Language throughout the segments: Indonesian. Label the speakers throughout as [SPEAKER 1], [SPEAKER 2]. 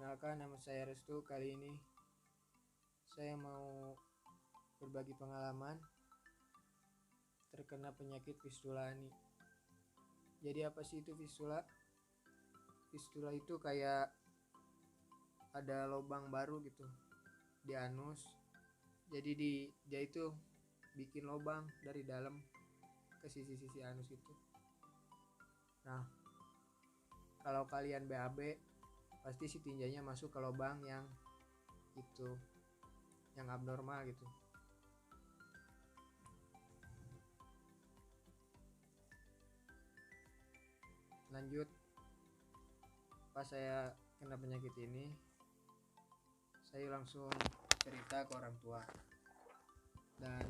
[SPEAKER 1] Perkenalkan, nama saya Restu. Kali ini saya mau berbagi pengalaman terkena penyakit fistula ani. Jadi apa sih itu fistula? Fistula itu kayak ada lubang baru gitu di anus. Jadi dia itu bikin lubang dari dalam ke sisi-sisi anus itu. Nah, kalau kalian BAB pasti si tinjanya masuk ke lubang yang itu, yang abnormal gitu. Lanjut, pas saya kena penyakit ini, saya langsung cerita ke orang tua, dan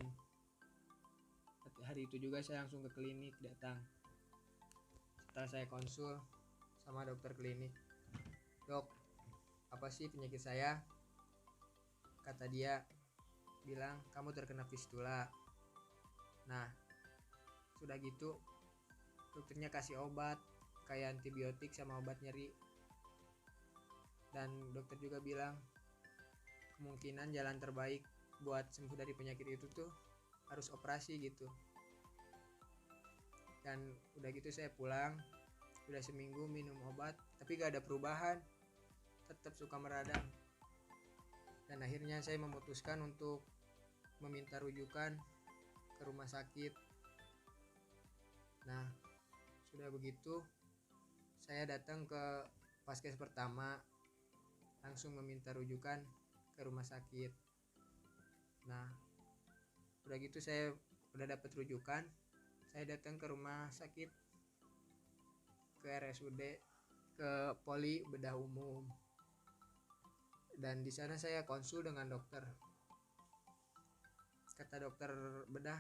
[SPEAKER 1] hari itu juga saya langsung ke klinik datang. Setelah saya konsul sama dokter klinik, "Dok, apa sih penyakit saya?" Kata dia, bilang, "Kamu terkena fistula." Nah, sudah gitu dokternya kasih obat kayak antibiotik sama obat nyeri, dan dokter juga bilang kemungkinan jalan terbaik buat sembuh dari penyakit itu tuh harus operasi gitu. Dan udah gitu saya pulang, udah seminggu minum obat tapi gak ada perubahan, tetap suka meradang. Dan akhirnya saya memutuskan untuk meminta rujukan ke rumah sakit. Nah, sudah begitu saya datang ke Paskes pertama, langsung meminta rujukan ke rumah sakit. Nah, udah gitu saya udah dapat rujukan, saya datang ke rumah sakit, ke RSUD, ke Poli Bedah Umum, dan di sana saya konsul dengan dokter. Kata dokter bedah,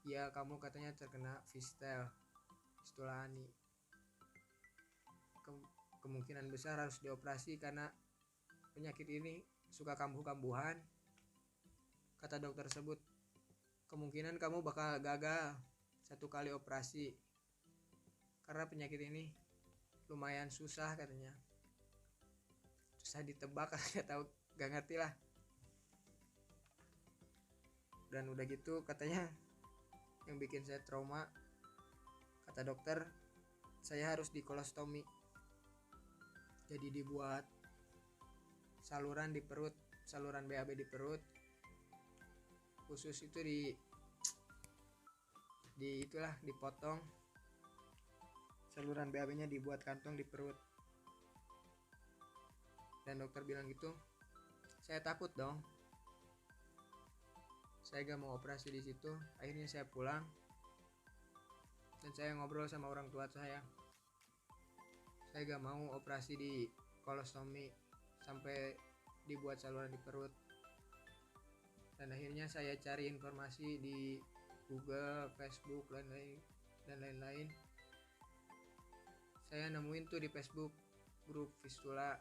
[SPEAKER 1] "Ya, kamu katanya terkena fistula ani. Kemungkinan besar harus dioperasi karena penyakit ini suka kambuh-kambuhan." Kata dokter tersebut, "Kemungkinan kamu bakal gagal 1 kali operasi karena penyakit ini lumayan susah," katanya. Susah ditebak, saya tahu, gak ngerti lah. Dan udah gitu katanya yang bikin saya trauma, kata dokter, saya harus dikolostomi. Jadi dibuat saluran di perut, saluran BAB di perut khusus itu itulah dipotong, saluran BAB nya dibuat kantong di perut. Dan dokter bilang gitu, saya takut dong, saya gak mau operasi di situ. Akhirnya saya pulang dan saya ngobrol sama orang tua saya gak mau operasi di kolostomi sampai dibuat saluran di perut. Dan akhirnya saya cari informasi di Google, Facebook, dan lain-lain. Saya nemuin tuh di Facebook grup fistula,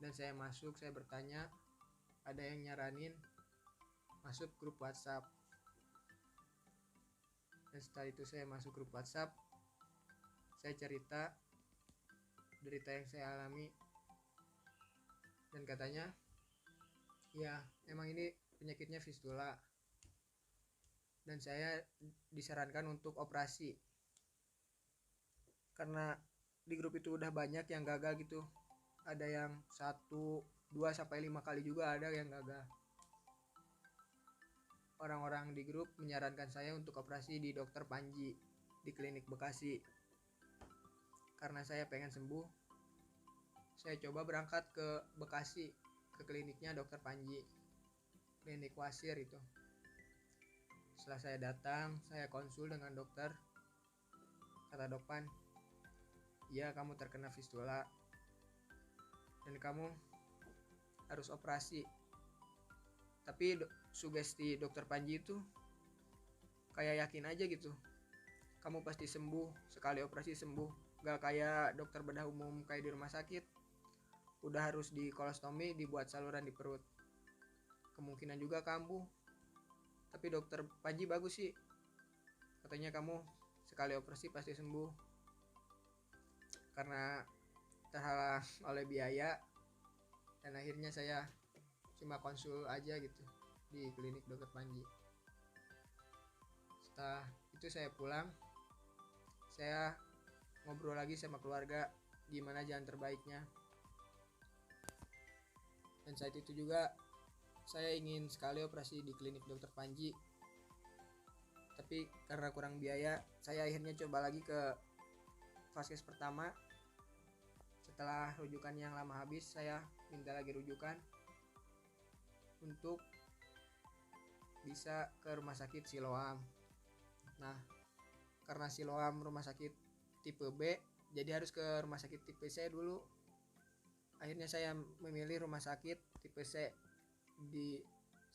[SPEAKER 1] dan saya masuk, saya bertanya, ada yang nyaranin masuk grup WhatsApp. Dan setelah itu saya masuk grup WhatsApp, saya cerita derita yang saya alami, dan katanya, ya emang ini penyakitnya fistula, dan saya disarankan untuk operasi karena di grup itu udah banyak yang gagal gitu. Ada yang 1, 2 sampai 5 kali juga ada yang gagal. Orang-orang di grup menyarankan saya untuk operasi di Dokter Panji di klinik Bekasi. Karena saya pengen sembuh, saya coba berangkat ke Bekasi, ke kliniknya Dokter Panji, klinik Wasir itu. Setelah saya datang, saya konsul dengan dokter. Kata dokpan, "Ya, kamu terkena fistula dan kamu harus operasi." Tapi sugesti dokter Panji itu kayak yakin aja gitu, kamu pasti sembuh, sekali operasi sembuh. Gak kayak dokter bedah umum kayak di rumah sakit, udah harus di kolostomi, dibuat saluran di perut, kemungkinan juga kambuh. Tapi dokter Panji bagus sih, katanya kamu sekali operasi pasti sembuh karena terhalang oleh biaya, dan akhirnya saya cuma konsul aja gitu di klinik dokter Panji. Setelah itu saya pulang, saya ngobrol lagi sama keluarga gimana jalan terbaiknya. Dan saat itu juga saya ingin sekali operasi di klinik dokter Panji, tapi karena kurang biaya, saya akhirnya coba lagi ke vaskes pertama. Setelah rujukan yang lama habis, saya minta lagi rujukan untuk bisa ke rumah sakit Siloam. Nah, karena Siloam rumah sakit tipe B, jadi harus ke rumah sakit tipe C dulu. Akhirnya saya memilih rumah sakit tipe C di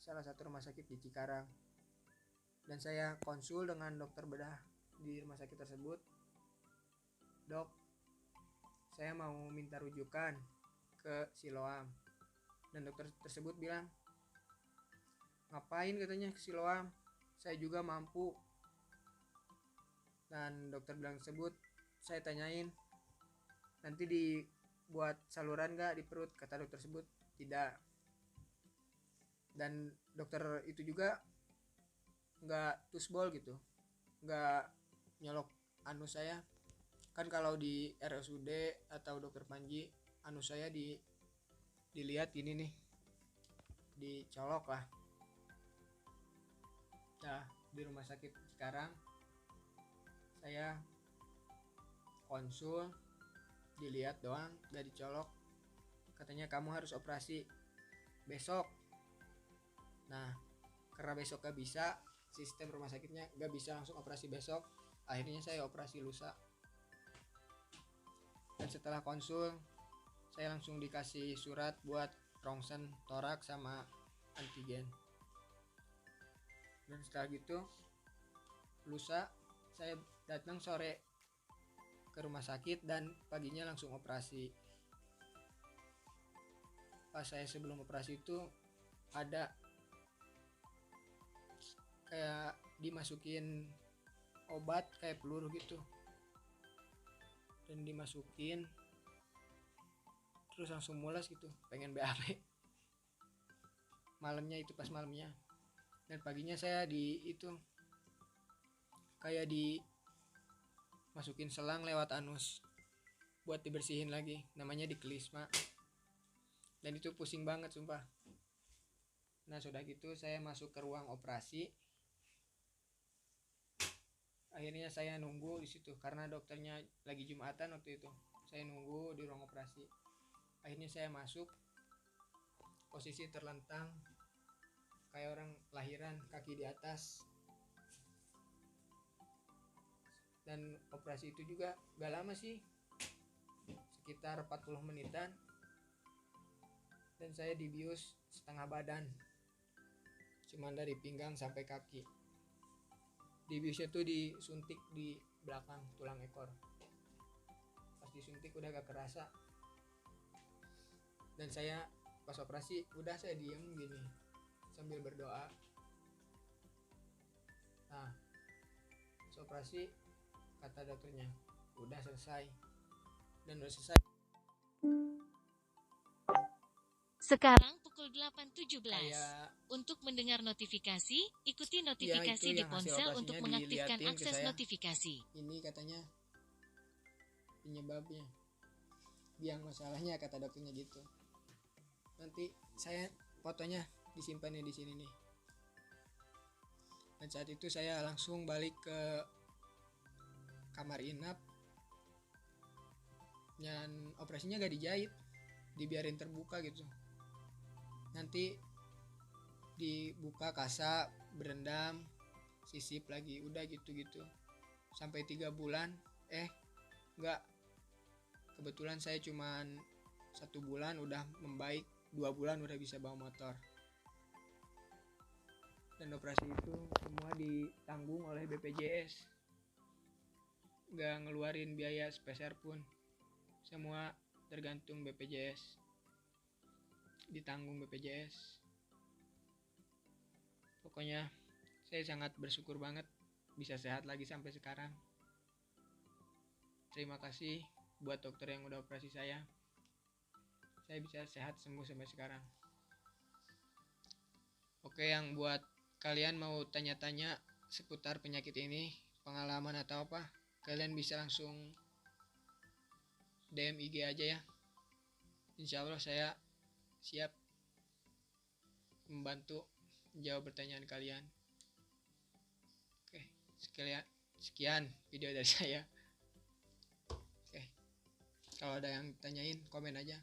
[SPEAKER 1] salah satu rumah sakit di Cikarang. Dan saya konsul dengan dokter bedah di rumah sakit tersebut. Dok, saya mau minta rujukan ke Siloam. Dan dokter tersebut bilang, ngapain katanya ke Siloam, saya juga mampu. Dan dokter bilang tersebut, saya tanyain, nanti dibuat saluran gak di perut? Kata dokter tersebut, tidak. Dan dokter itu juga gak tusbol gitu, gak nyolok anus saya. Kan kalau di RSUD atau dokter Panji, anus saya dilihat gini nih, dicolok lah. Nah, di rumah sakit sekarang saya konsul, dilihat doang, gak dicolok. Katanya kamu harus operasi besok. Nah, karena besok gak bisa, sistem rumah sakitnya gak bisa langsung operasi besok, akhirnya saya operasi lusa. Dan setelah konsul, saya langsung dikasih surat buat rongsen torak sama antigen. Dan setelah gitu, lusa saya datang sore ke rumah sakit dan paginya langsung operasi. Pas saya sebelum operasi itu ada kayak dimasukin obat kayak peluru gitu, dan dimasukin terus langsung mulas gitu, pengen BAB malamnya itu, pas malamnya. Dan paginya saya kayak dimasukin selang lewat anus buat dibersihin lagi, namanya diklisma. Dan itu pusing banget sumpah. Nah, sudah gitu saya masuk ke ruang operasi. Akhirnya saya nunggu di situ karena dokternya lagi Jumatan waktu itu. Saya nunggu di ruang operasi. Akhirnya saya masuk, posisi terlentang kayak orang lahiran, kaki di atas. Dan operasi itu juga gak lama sih, sekitar 40 menitan. Dan saya dibius setengah badan, cuman dari pinggang sampai kaki. Dibiusnya tuh disuntik di belakang tulang ekor. Pas disuntik udah gak kerasa. Dan saya pas operasi udah saya diem gini sambil berdoa. Nah, pas operasi kata dokternya udah selesai. Dan udah selesai.
[SPEAKER 2] Sekarang pukul 8.17.
[SPEAKER 1] Kayak
[SPEAKER 2] Untuk mendengar notifikasi, ikuti notifikasi di
[SPEAKER 1] yang hasil
[SPEAKER 2] ponsel
[SPEAKER 1] operasinya
[SPEAKER 2] untuk mengaktifkan
[SPEAKER 1] diliatin ke
[SPEAKER 2] akses
[SPEAKER 1] saya.
[SPEAKER 2] notifikasi.
[SPEAKER 1] Ini katanya penyebabnya, biang masalahnya, kata dokternya gitu. Nanti saya fotonya disimpannya di sini nih. Dan saat itu saya langsung balik ke kamar inap. Dan operasinya gak dijahit, dibiarin terbuka gitu. Nanti dibuka kasa, berendam, sisip lagi, udah gitu-gitu sampai 3 bulan. Enggak, kebetulan saya cuman 1 bulan udah membaik, 2 bulan udah bisa bawa motor. Dan operasi itu semua ditanggung oleh BPJS, enggak ngeluarin biaya sepeser pun, semua tergantung BPJS, ditanggung BPJS. Pokoknya saya sangat bersyukur banget bisa sehat lagi sampai sekarang. Terima kasih buat dokter yang udah operasi saya bisa sehat sembuh sampai sekarang. Oke, yang buat kalian mau tanya-tanya seputar penyakit ini, pengalaman atau apa, kalian bisa langsung DM IG aja ya. Insya Allah saya siap membantu menjawab pertanyaan kalian. Oke, sekian video dari saya. Oke, kalau ada yang tanyain komen aja.